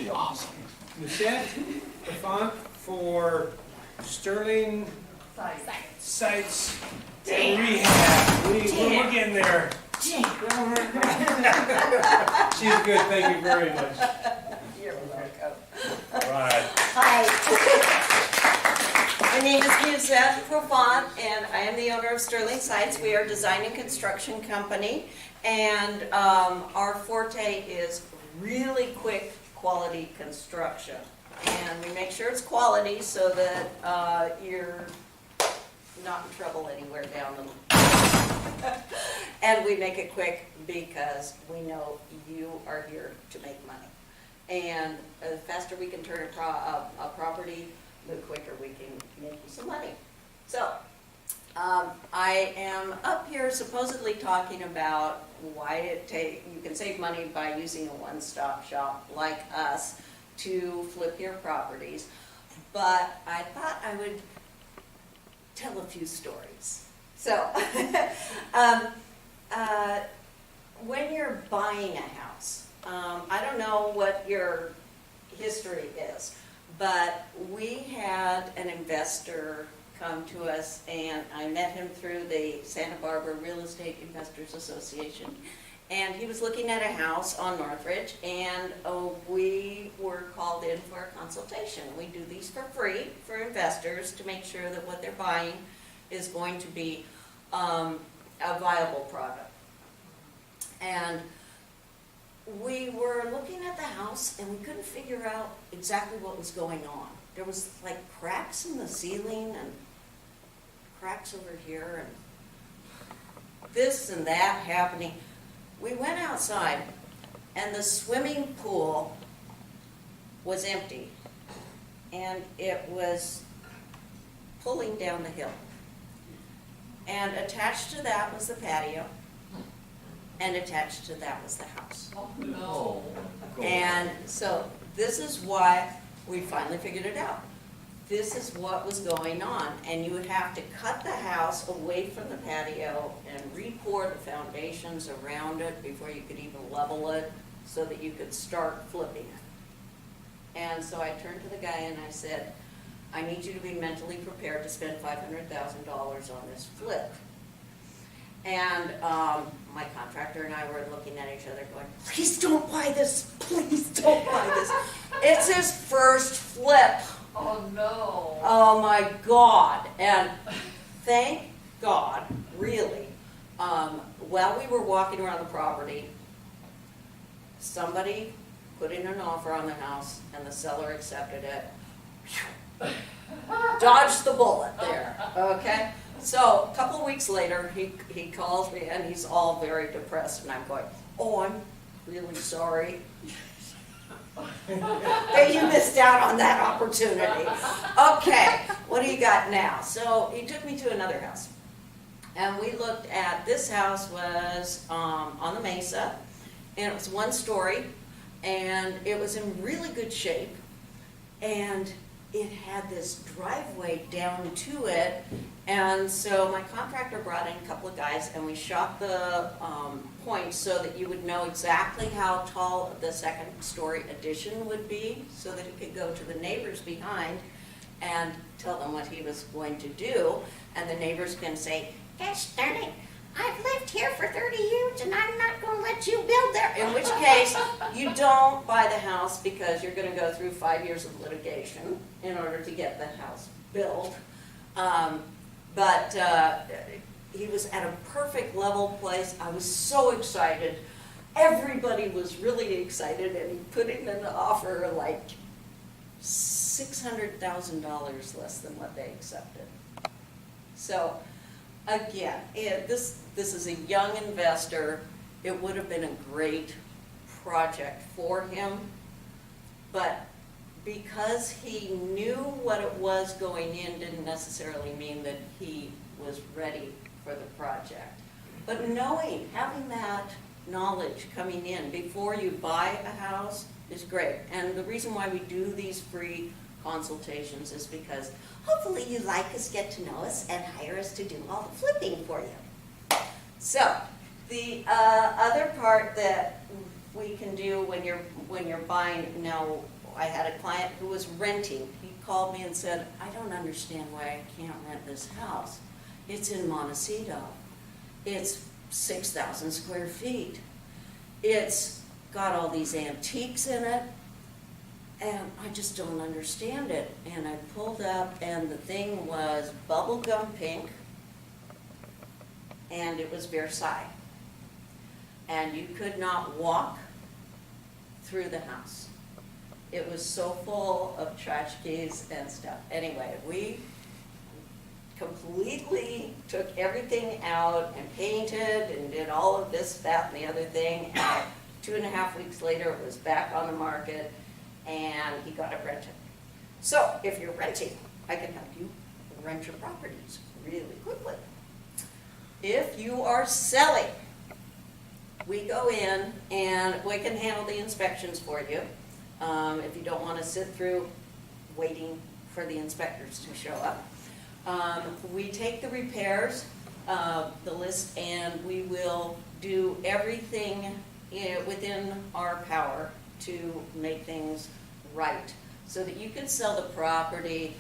Awesome. Musette Profant for Sterling Sites Rehab. We're getting there. She's good, thank you very much. You're welcome. All right. Hi. My name is Musette Profant, and I am the owner of Sterling Sites. We are a design and construction company, and our forte is really quick, quality construction. And we make sure it's quality so that you're not in trouble anywhere down the line. And we make it quick because we know you are here to make money. And the faster we can turn a property, the quicker we can make you some money. So, I am up here supposedly talking about why you can save money by using a one-stop shop like us to flip your properties. But I thought I would tell a few stories. So, when you're buying a house, I don't know what your history is, but we had an investor come to us, and I met him through the Santa Barbara Real Estate Investors Association. And he was looking at a house on Northridge, and we were called in for a consultation. We do these for free for investors to make sure that what they're buying is going to be a viable product. And we were looking at the house, and we couldn't figure out exactly what was going on. There was like cracks in the ceiling and cracks over here and this and that happening. We went outside, and the swimming pool was empty, and it was pulling down the hill. And attached to that was the patio, and attached to that was the house. Oh, no. And so this is why we finally figured it out. This is what was going on, and you would have to cut the house away from the patio and re-pour the foundations around it before you could even level it so that you could start flipping it. And so I turned to the guy and I said, I need you to be mentally prepared to spend $500,000 on this flip. And my contractor and I were looking at each other going, please don't buy this, please don't buy this. It's his first flip. Oh, no. Oh my God. And thank God, really, while we were walking around the property, somebody put in an offer on the house and the seller accepted it. Dodged the bullet there, okay? So a couple of weeks later, he calls me and he's all very depressed, and I'm going, oh, I'm really sorry that you missed out on that opportunity. Okay, what do you got now? So he took me to another house, and we looked at, this house was on the mesa, and it was one story, and it was in really good shape, and it had this driveway down to it. And so my contractor brought in a couple of guys, and we shot the points so that you would know exactly how tall the second story addition would be, so that he could go to the neighbors behind and tell them what he was going to do. And the neighbors can say, gosh darn it, I've lived here for 30 years and I'm not going to let you build there. In which case, you don't buy the house, because you're going to go through 5 years of litigation in order to get the house built. But he was at a perfect level place. I was so excited. Everybody was really excited, and he put in an offer like $600,000 less than what they accepted. So again, this is a young investor. It would have been a great project for him, but because he knew what it was going in didn't necessarily mean that he was ready for the project. But having that knowledge coming in before you buy a house is great. And the reason why we do these free consultations is because hopefully you like us, get to know us, and hire us to do all the flipping for you. So the other part that we can do when you're when you're buying, now, I had a client who was renting. He called me and said, I don't understand why I can't rent this house. It's in Montecito. It's 6,000 square feet. It's got all these antiques in it, and I just don't understand it. And I pulled up, and the thing was bubblegum pink, and it was Versailles. And you could not walk through the house. It was so full of tchotchkes and stuff. Anyway, we completely took everything out and painted and did all of this, that, and the other thing. And 2.5 weeks later, it was back on the market, and he got it rented. So if you're renting, I can help you rent your properties really quickly. If you are selling, we go in and we can handle the inspections for you. If you don't want to sit through waiting for the inspectors to show up. We take the repairs, the list, and we will do everything within our power to make things right, so that you can sell the property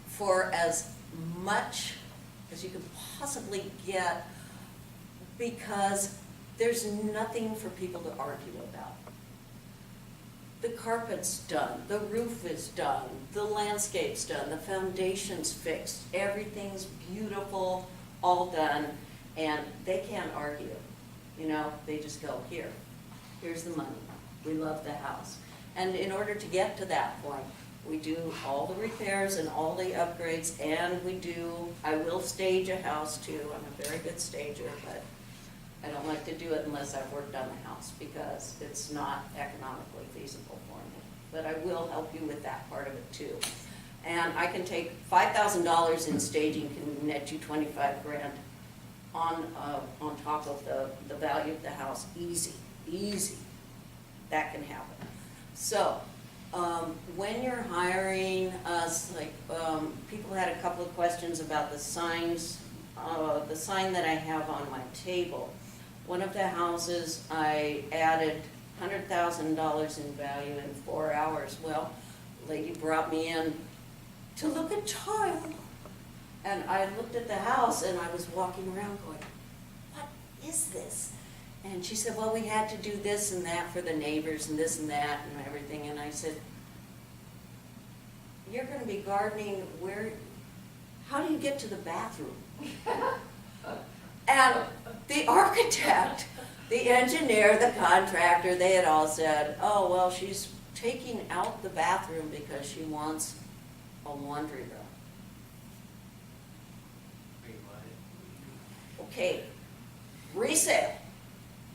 for as much as you can possibly get, because there's nothing for people to argue about. The carpet's done, the roof is done, the landscape's done, the foundation's fixed, everything's beautiful, all done, and they can't argue. You know, they just go, here's the money, we love the house. And in order to get to that point, we do all the repairs and all the upgrades, and I will stage a house too. I'm a very good stager, but I don't like to do it unless I've worked on the house, because it's not economically feasible for me. But I will help you with that part of it too. And I can take $5,000 in staging, can net you 25 grand on top of the value of the house. Easy. That can happen. So when you're hiring us, like people had a couple of questions about the signs, the sign that I have on my table. One of the houses, I added $100,000 in value in 4 hours. Well, the lady brought me in to look at tile. And I looked at the house and I was walking around going, what is this? And she said, well, we had to do this and that for the neighbors and this and that and everything. And I said, you're going to be gardening how do you get to the bathroom? And the architect, the engineer, the contractor, they had all said, oh, well, she's taking out the bathroom because she wants a laundry room. Okay, resale,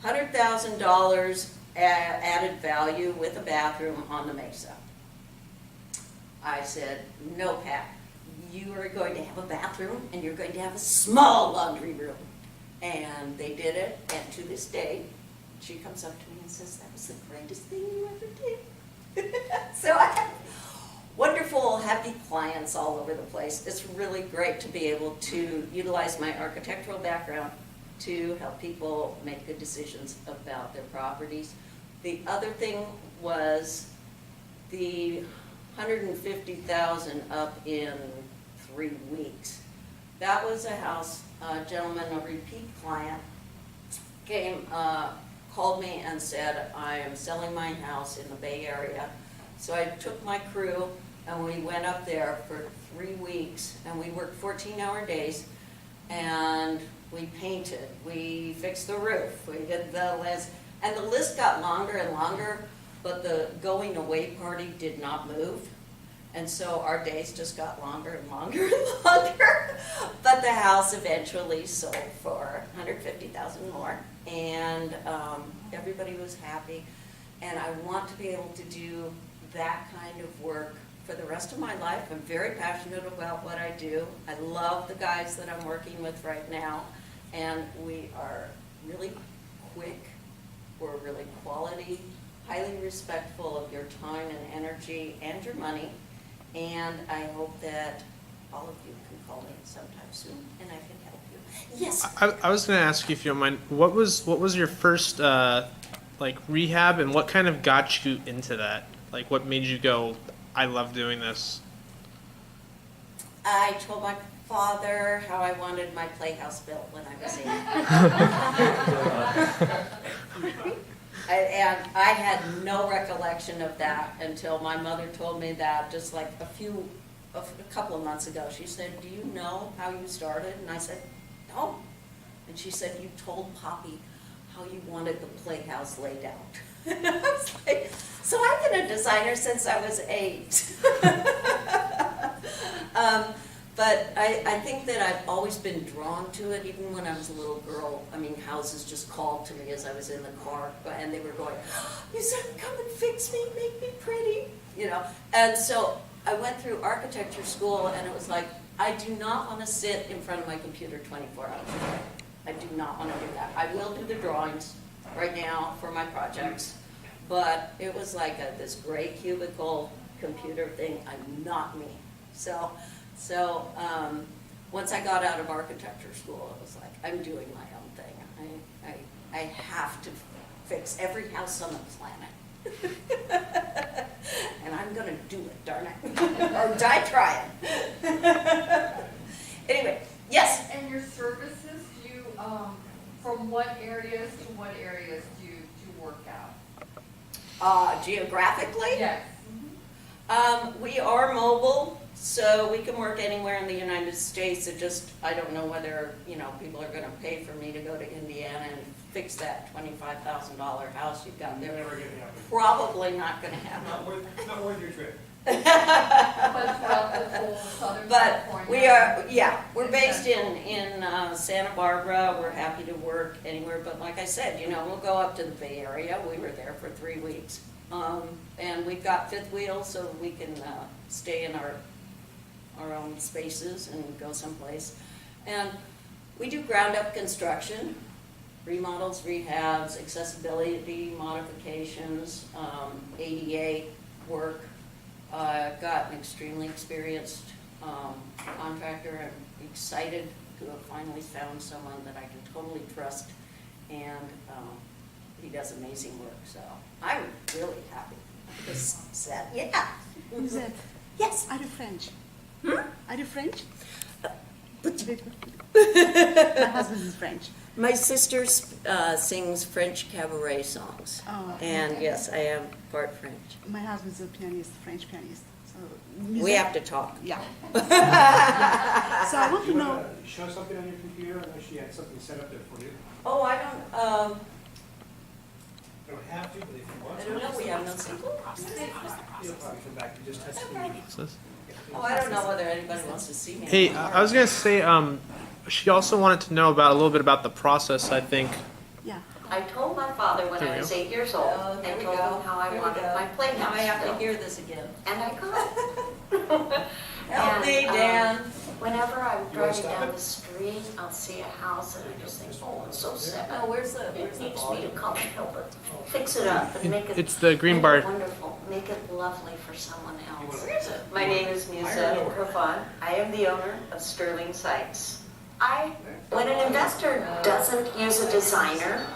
$100,000 added value with a bathroom on the Mesa. I said, no, Pat, you are going to have a bathroom and you're going to have a small laundry room. And they did it, and to this day, she comes up to me and says, that was the greatest thing you ever did. So I have wonderful, happy clients all over the place. It's really great to be able to utilize my architectural background to help people make good decisions about their properties. The other thing was the $150,000 up in 3 weeks. That was a house, a gentleman, a repeat client, came, called me and said, I am selling my house in the Bay Area. So I took my crew and we went up there for 3 weeks, and we worked 14-hour days, and we painted, we fixed the roof, we did the list, and the list got longer and longer, but the going away party did not move. And so our days just got longer and longer and longer. But the house eventually sold for $150,000 more, and everybody was happy. And I want to be able to do that kind of work for the rest of my life. I'm very passionate about what I do. I love the guys that I'm working with right now, and we are really quick, we're really quality, highly respectful of your time and energy and your money. And I hope that all of you can call me sometime soon, and I can help you. Yes? I was going to ask you, if you don't mind, what was your first like rehab, and what kind of got you into that? Like, what made you go, I love doing this? I told my father how I wanted my playhouse built when I was 8. And I had no recollection of that until my mother told me that just like a couple of months ago. She said, "Do you know how you started?" And I said, "No." And she said, "You told Poppy how you wanted the playhouse laid out." And I was like, so I've been a designer since I was 8. But I think that I've always been drawn to it, even when I was a little girl. I mean, houses just called to me as I was in the car, and they were going, "You said, come and fix me, make me pretty," you know. And so I went through architecture school, and it was like, I do not want to sit in front of my computer 24 hours a day. I do not want to do that. I will do the drawings right now for my projects, but it was like this gray cubicle computer thing. I'm not me. So once I got out of architecture school, it was like, I'm doing my own thing. I have to fix every house on the planet. And I'm going to do it, darn it. Or die trying. Anyway, yes? And your services, do you, from what areas to what areas do you work out? Geographically? Yes. We are mobile, so we can work anywhere in the United States. It just, I don't know whether, people are going to pay for me to go to Indiana and fix that $25,000 house you've got there. Never gonna happen. Probably not going to happen. Not worth your trip. But throughout the whole Southern But California. we are, we're based in Santa Barbara. We're happy to work anywhere, but like I said, we'll go up to the Bay Area. We were there for 3 weeks. And we've got fifth wheel, so we can stay in our own spaces and go someplace. And we do ground-up construction, remodels, rehabs, accessibility modifications, ADA work. Got an extremely experienced contractor. I'm excited to have finally found someone that I can totally trust, and he does amazing work, so I'm really happy. Just said, yeah. Musette, Yes. are you French? Hmm? Are you French? But My husband is French. my sister sings French cabaret songs, Oh, and okay. yes, I am part French. My husband's a pianist, French pianist. So We Musette- have to talk. Yeah. So I want You to know. wanna show something on your computer? I know she had something set up there for you. Oh, I You don't have to, but if you want to. don't know, we have no sequel. You'll probably come back and just touch the What's this? Oh, I don't know whether anybody wants to see me. Hey, I was gonna say, she also wanted to know a little bit about the process, I think. Yeah. I told my father when There I we was go. 8 years old Oh, there and we told go. him how I Here we wanted go. my Now playhouse I have to built. hear this again. And I could. Help me, And, Dan. Whenever I'm wanna driving stop down it? the street, I'll see a house and I just think, oh, it's so sad. Oh, where's the It needs me to volume? come and help it, fix it up and make it. It's the green make bar. it wonderful, make it lovely for someone else. Where is it? My name is Musette Profant. I am the owner of Sterling Sites. When an investor doesn't use a designer,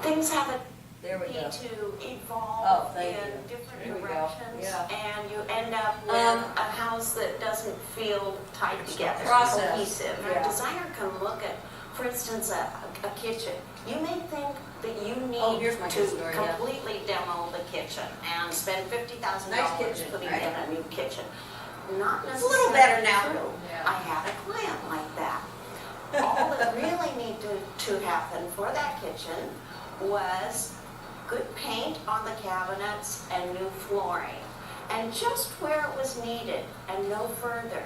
things have a There we go. need to Oh, evolve thank in you. different There we go. directions, Yeah. and you end up with a house that doesn't feel tied together, Process. cohesive. And Yeah. a designer can look at, for instance, a kitchen. You may think that you Oh, need here's my to story, yeah. completely demo the kitchen and spend $50,000 Nice kitchen, putting right? in a new kitchen. Not It's a necessarily little better now. true. Yeah. I had a client like that. All that really needed to happen for that kitchen was good paint on the cabinets and new flooring. And just where it was needed and no further.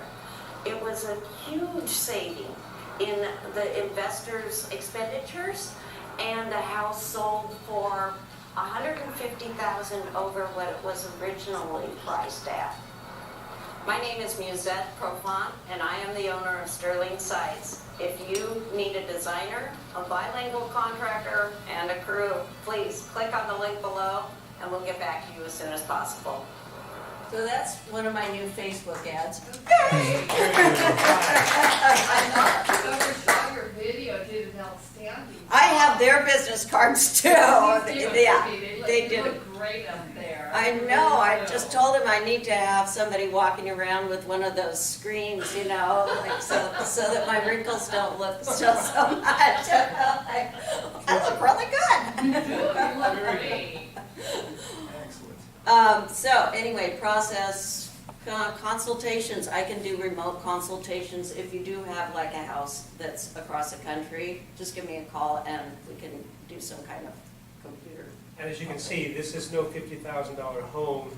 It was a huge saving in the investor's expenditures, and the house sold for $150,000 over what it was originally priced at. My name is Musette Profant, and I am the owner of Sterling Sites. If you need a designer, a bilingual contractor, and a crew, please click on the link below, and we'll get back to you as soon as possible. So that's one of my new Facebook ads. I know, I saw your video too, to outstanding. I have their business cards too. Please give them Yeah, to me. they They did. look great up there. I know, I just told him I need to have somebody walking around with one of those screens, you know, like so that my wrinkles don't look so much. I look really good. You look great. Excellent. So anyway, process, consultations, I can do remote consultations. If you do have like a house that's across the country, just give me a call and we can do some kind of computer. And as you can see, this is no $50,000 home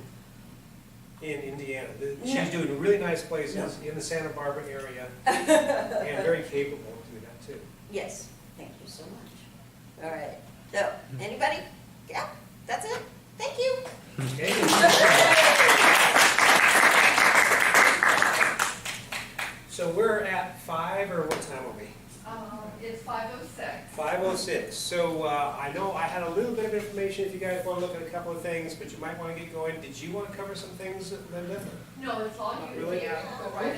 in Indiana. She's doing really nice places in the Santa Barbara area and very capable of doing that too. Yes, thank you so much. All right, so, anybody? Yeah, that's it. Thank you. Okay. So we're at 5, or what time are we? It's 5:06. 5:06. So I know I had a little bit of information if you guys want to look at a couple of things, but you might want to get going. Did you want to cover some things, Linda? No, it's all you. Really? Yeah, go right